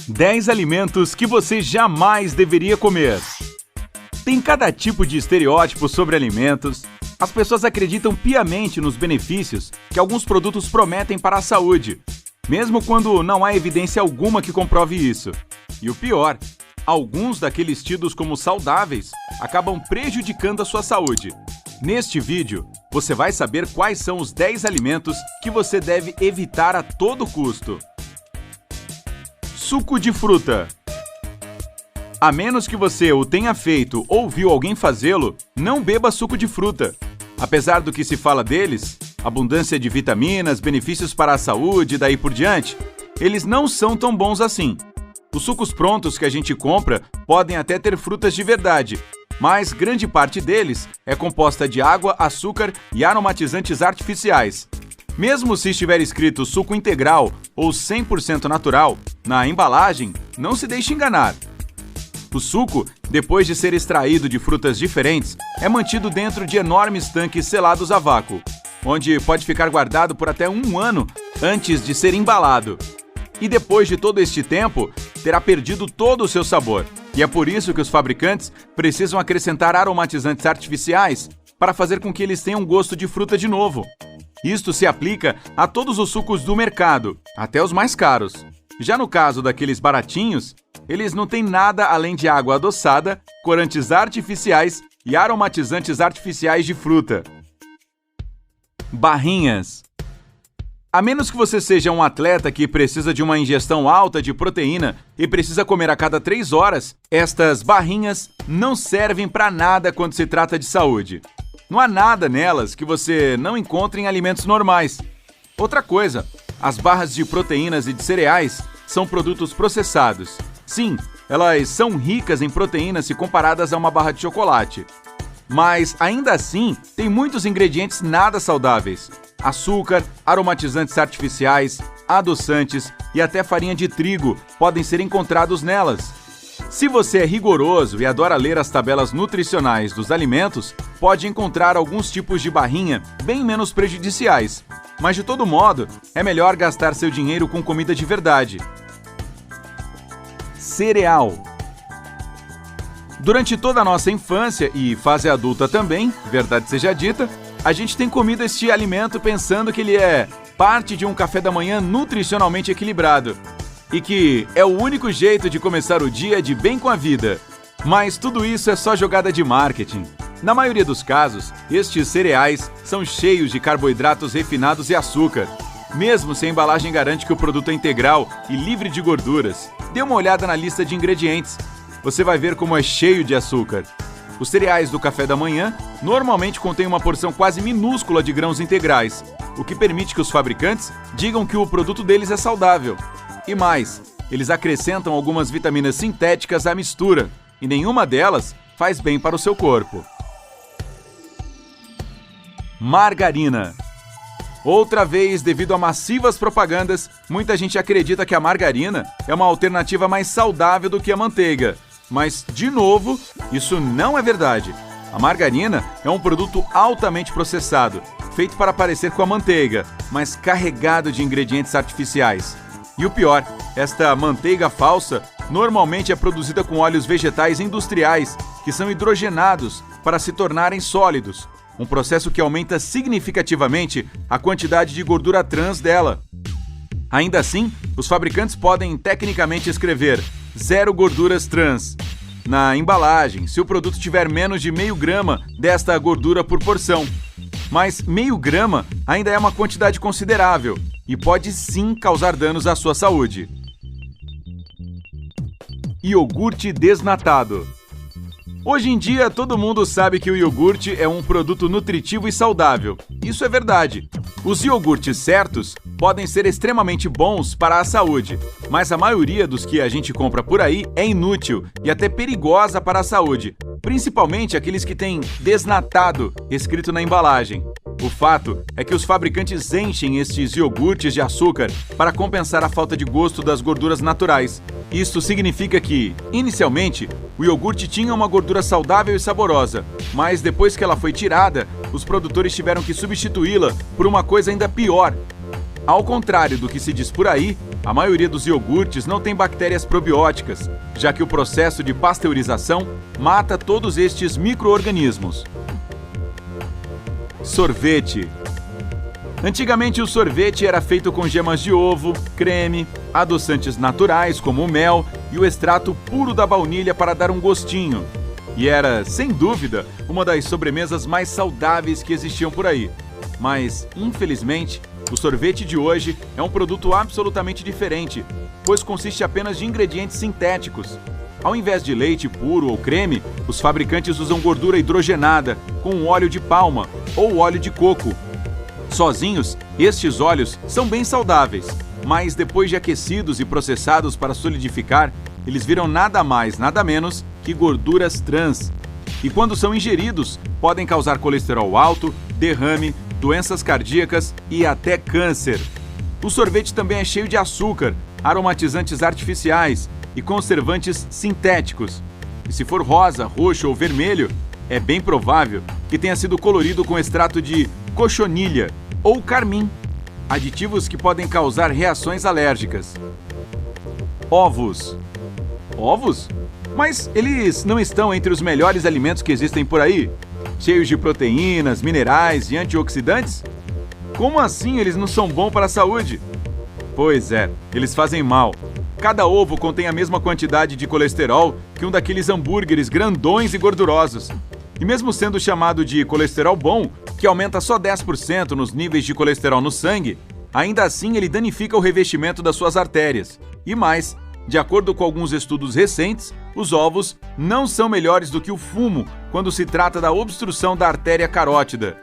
10 alimentos que você jamais deveria comer. Tem cada tipo de estereótipo sobre alimentos. As pessoas acreditam piamente nos benefícios que alguns produtos prometem para a saúde, mesmo quando não há evidência alguma que comprove isso. E o pior, alguns daqueles tidos como saudáveis acabam prejudicando a sua saúde. Neste vídeo, você vai saber quais são os 10 alimentos que você deve evitar a todo custo. Suco de fruta. A menos que você o tenha feito ou viu alguém fazê-lo, não beba suco de fruta. Apesar do que se fala deles, abundância de vitaminas, benefícios para a saúde e daí por diante, eles não são tão bons assim. Os sucos prontos que a gente compra podem até ter frutas de verdade, mas grande parte deles é composta de água, açúcar e aromatizantes artificiais. Mesmo se estiver escrito suco integral ou 100% natural, na embalagem, não se deixe enganar. O suco, depois de ser extraído de frutas diferentes, é mantido dentro de enormes tanques selados a vácuo, onde pode ficar guardado por até 1 ano antes de ser embalado. E depois de todo este tempo, terá perdido todo o seu sabor. E é por isso que os fabricantes precisam acrescentar aromatizantes artificiais para fazer com que eles tenham gosto de fruta de novo. Isto se aplica a todos os sucos do mercado, até os mais caros. Já no caso daqueles baratinhos, eles não têm nada além de água adoçada, corantes artificiais e aromatizantes artificiais de fruta. Barrinhas. A menos que você seja um atleta que precisa de uma ingestão alta de proteína e precisa comer a cada 3 horas, estas barrinhas não servem para nada quando se trata de saúde. Não há nada nelas que você não encontre em alimentos normais. Outra coisa, as barras de proteínas e de cereais são produtos processados. Sim, elas são ricas em proteínas se comparadas a uma barra de chocolate. Mas, ainda assim, tem muitos ingredientes nada saudáveis. Açúcar, aromatizantes artificiais, adoçantes e até farinha de trigo podem ser encontrados nelas. Se você é rigoroso e adora ler as tabelas nutricionais dos alimentos, pode encontrar alguns tipos de barrinha bem menos prejudiciais. Mas de todo modo, é melhor gastar seu dinheiro com comida de verdade. Cereal. Durante toda a nossa infância e fase adulta também, verdade seja dita, a gente tem comido este alimento pensando que ele é parte de um café da manhã nutricionalmente equilibrado. E que é o único jeito de começar o dia de bem com a vida. Mas tudo isso é só jogada de marketing. Na maioria dos casos, estes cereais são cheios de carboidratos refinados e açúcar. Mesmo se a embalagem garante que o produto é integral e livre de gorduras, dê uma olhada na lista de ingredientes. Você vai ver como é cheio de açúcar. Os cereais do café da manhã normalmente contêm uma porção quase minúscula de grãos integrais, o que permite que os fabricantes digam que o produto deles é saudável. E mais, eles acrescentam algumas vitaminas sintéticas à mistura, e nenhuma delas faz bem para o seu corpo. Margarina. Outra vez, devido a massivas propagandas, muita gente acredita que a margarina é uma alternativa mais saudável do que a manteiga. Mas, de novo, isso não é verdade. A margarina é um produto altamente processado, feito para parecer com a manteiga, mas carregado de ingredientes artificiais. E o pior, esta manteiga falsa normalmente é produzida com óleos vegetais industriais que são hidrogenados para se tornarem sólidos, um processo que aumenta significativamente a quantidade de gordura trans dela. Ainda assim, os fabricantes podem tecnicamente escrever 0 gorduras trans na embalagem se o produto tiver menos de meio grama desta gordura por porção. Mas meio grama ainda é uma quantidade considerável e pode sim causar danos à sua saúde. Iogurte desnatado. Hoje em dia, todo mundo sabe que o iogurte é um produto nutritivo e saudável. Isso é verdade. Os iogurtes certos podem ser extremamente bons para a saúde, mas a maioria dos que a gente compra por aí é inútil e até perigosa para a saúde, principalmente aqueles que têm desnatado escrito na embalagem. O fato é que os fabricantes enchem estes iogurtes de açúcar para compensar a falta de gosto das gorduras naturais. Isso significa que, inicialmente, o iogurte tinha uma gordura saudável e saborosa, mas depois que ela foi tirada, os produtores tiveram que substituí-la por uma coisa ainda pior: Ao contrário do que se diz por aí, a maioria dos iogurtes não tem bactérias probióticas, já que o processo de pasteurização mata todos estes micro-organismos. Sorvete. Antigamente o sorvete era feito com gemas de ovo, creme, adoçantes naturais como o mel e o extrato puro da baunilha para dar um gostinho. E era, sem dúvida, uma das sobremesas mais saudáveis que existiam por aí. Mas, infelizmente, o sorvete de hoje é um produto absolutamente diferente, pois consiste apenas de ingredientes sintéticos. Ao invés de leite puro ou creme, os fabricantes usam gordura hidrogenada com óleo de palma ou óleo de coco. Sozinhos, estes óleos são bem saudáveis, mas depois de aquecidos e processados para solidificar, eles viram nada mais, nada menos que gorduras trans. E quando são ingeridos, podem causar colesterol alto, derrame, doenças cardíacas e até câncer. O sorvete também é cheio de açúcar, aromatizantes artificiais e conservantes sintéticos. E se for rosa, roxo ou vermelho, é bem provável que tenha sido colorido com extrato de cochonilha ou carmim, aditivos que podem causar reações alérgicas. Ovos. Ovos? Mas eles não estão entre os melhores alimentos que existem por aí? Cheios de proteínas, minerais e antioxidantes? Como assim eles não são bons para a saúde? Pois é, eles fazem mal. Cada ovo contém a mesma quantidade de colesterol que um daqueles hambúrgueres grandões e gordurosos. E mesmo sendo chamado de colesterol bom, que aumenta só 10% nos níveis de colesterol no sangue, ainda assim ele danifica o revestimento das suas artérias. E mais, de acordo com alguns estudos recentes, os ovos não são melhores do que o fumo quando se trata da obstrução da artéria carótida.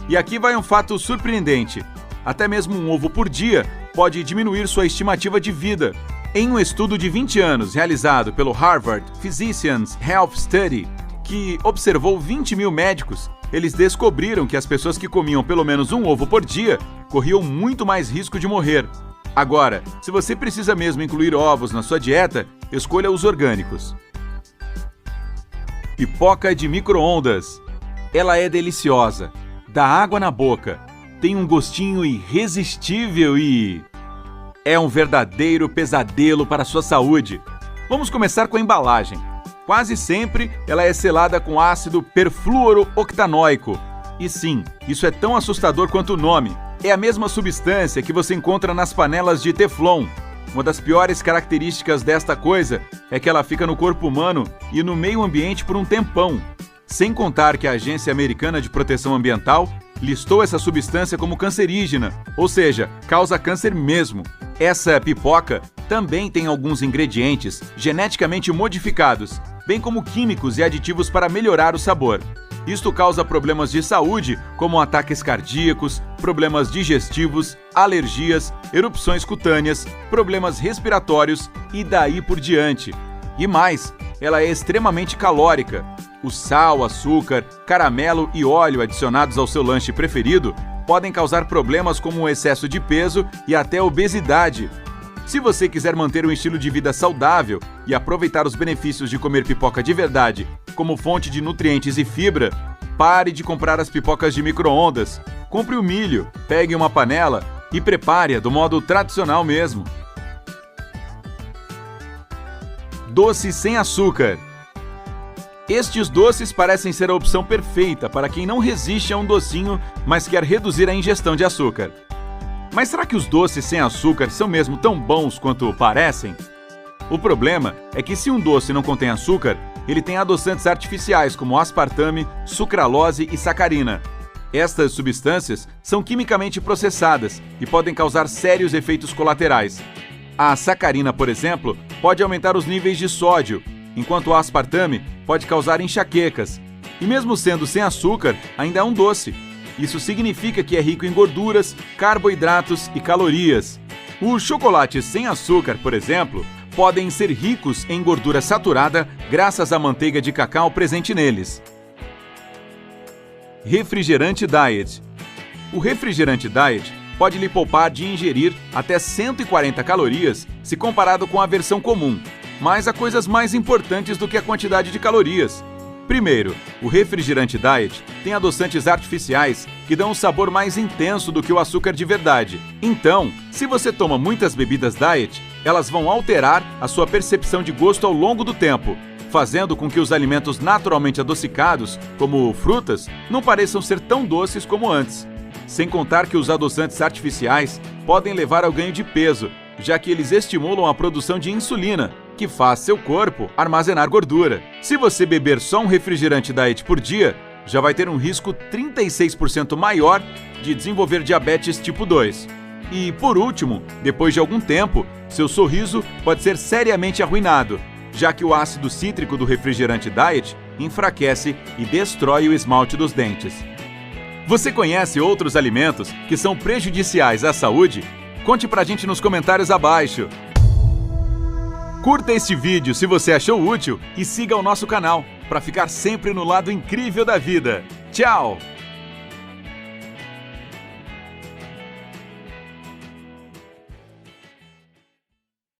E aqui vai um fato surpreendente. Até mesmo um ovo por dia pode diminuir sua estimativa de vida. Em um estudo de 20 anos realizado pelo Harvard Physicians Health Study, que observou 20 mil médicos, eles descobriram que as pessoas que comiam pelo menos um ovo por dia corriam muito mais risco de morrer. Agora, se você precisa mesmo incluir ovos na sua dieta, escolha os orgânicos. Pipoca de micro-ondas. Ela é deliciosa, dá água na boca, tem um gostinho irresistível e é um verdadeiro pesadelo para a sua saúde. Vamos começar com a embalagem. Quase sempre ela é selada com ácido perfluorooctanóico. E sim, isso é tão assustador quanto o nome. É a mesma substância que você encontra nas panelas de Teflon. Uma das piores características desta coisa é que ela fica no corpo humano e no meio ambiente por um tempão. Sem contar que a Agência Americana de Proteção Ambiental listou essa substância como cancerígena, ou seja, causa câncer mesmo. Essa pipoca também tem alguns ingredientes geneticamente modificados, bem como químicos e aditivos para melhorar o sabor. Isto causa problemas de saúde, como ataques cardíacos, problemas digestivos, alergias, erupções cutâneas, problemas respiratórios e daí por diante. E mais, ela é extremamente calórica. O sal, açúcar, caramelo e óleo adicionados ao seu lanche preferido podem causar problemas como o excesso de peso e até obesidade. Se você quiser manter um estilo de vida saudável e aproveitar os benefícios de comer pipoca de verdade, como fonte de nutrientes e fibra, pare de comprar as pipocas de micro-ondas. Compre o milho, pegue uma panela e prepare-a do modo tradicional mesmo. Doce sem açúcar. Estes doces parecem ser a opção perfeita para quem não resiste a um docinho, mas quer reduzir a ingestão de açúcar. Mas será que os doces sem açúcar são mesmo tão bons quanto parecem? O problema é que se um doce não contém açúcar, ele tem adoçantes artificiais como aspartame, sucralose e sacarina. Estas substâncias são quimicamente processadas e podem causar sérios efeitos colaterais. A sacarina, por exemplo, pode aumentar os níveis de sódio, enquanto o aspartame pode causar enxaquecas. E mesmo sendo sem açúcar, ainda é um doce. Isso significa que é rico em gorduras, carboidratos e calorias. Os chocolates sem açúcar, por exemplo, podem ser ricos em gordura saturada graças à manteiga de cacau presente neles. Refrigerante Diet. O refrigerante Diet pode lhe poupar de ingerir até 140 calorias se comparado com a versão comum, mas há coisas mais importantes do que a quantidade de calorias. Primeiro, o refrigerante diet tem adoçantes artificiais que dão um sabor mais intenso do que o açúcar de verdade. Então, se você toma muitas bebidas diet, elas vão alterar a sua percepção de gosto ao longo do tempo, fazendo com que os alimentos naturalmente adocicados, como frutas, não pareçam ser tão doces como antes. Sem contar que os adoçantes artificiais podem levar ao ganho de peso, já que eles estimulam a produção de insulina, que faz seu corpo armazenar gordura. Se você beber só um refrigerante diet por dia, já vai ter um risco 36% maior de desenvolver diabetes tipo 2. E, por último, depois de algum tempo, seu sorriso pode ser seriamente arruinado, já que o ácido cítrico do refrigerante diet enfraquece e destrói o esmalte dos dentes. Você conhece outros alimentos que são prejudiciais à saúde? Conte pra gente nos comentários abaixo. Curta este vídeo se você achou útil e siga o nosso canal para ficar sempre no lado incrível da vida. Tchau!